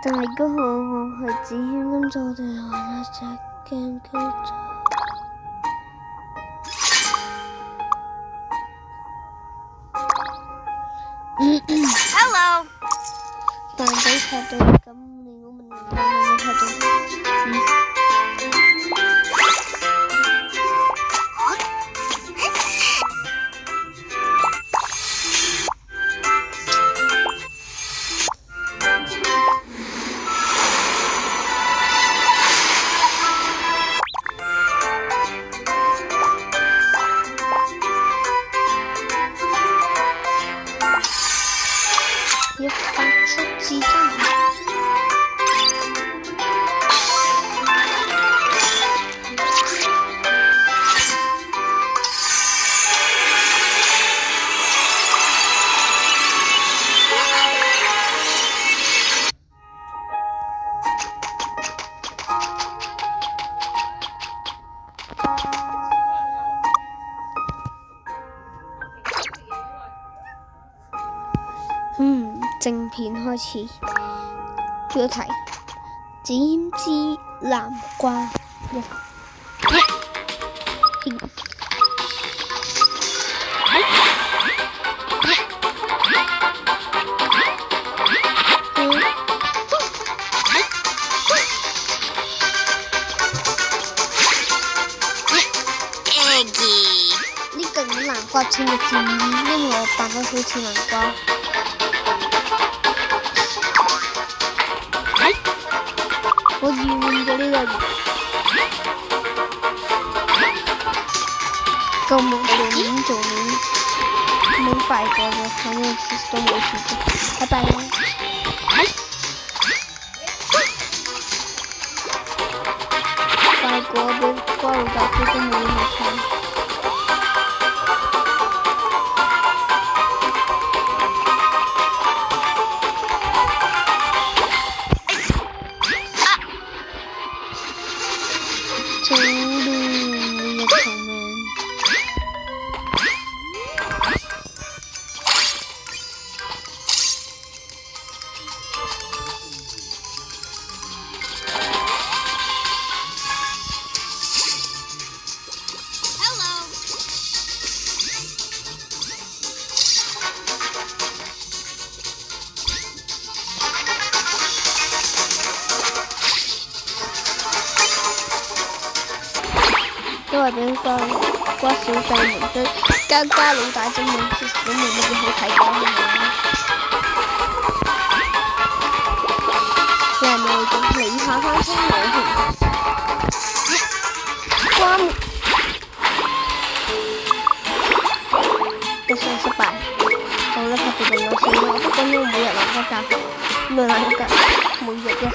但係嗰個我係子謙，跟住我哋玩一隻 game 叫做Hello。扮比賽對咁你我問你睇到要發出指針。正片開始，標題：子謙之南瓜一。呢個南瓜切嘅字，因為我扮得好似南瓜。我要換咗呢個夠冇做面，冇快過嘅，反正其實都冇事嘅。拜拜啦！快過俾瓜老大哥都冇嘢睇。都係俾瓜小弟們追加老大啫嘛，其實都冇乜嘢好睇嘅。人哋仲理下翻先好瓜特上失敗，就咧拍住個有錢咯，不過呢每日能夠教學，每日一下。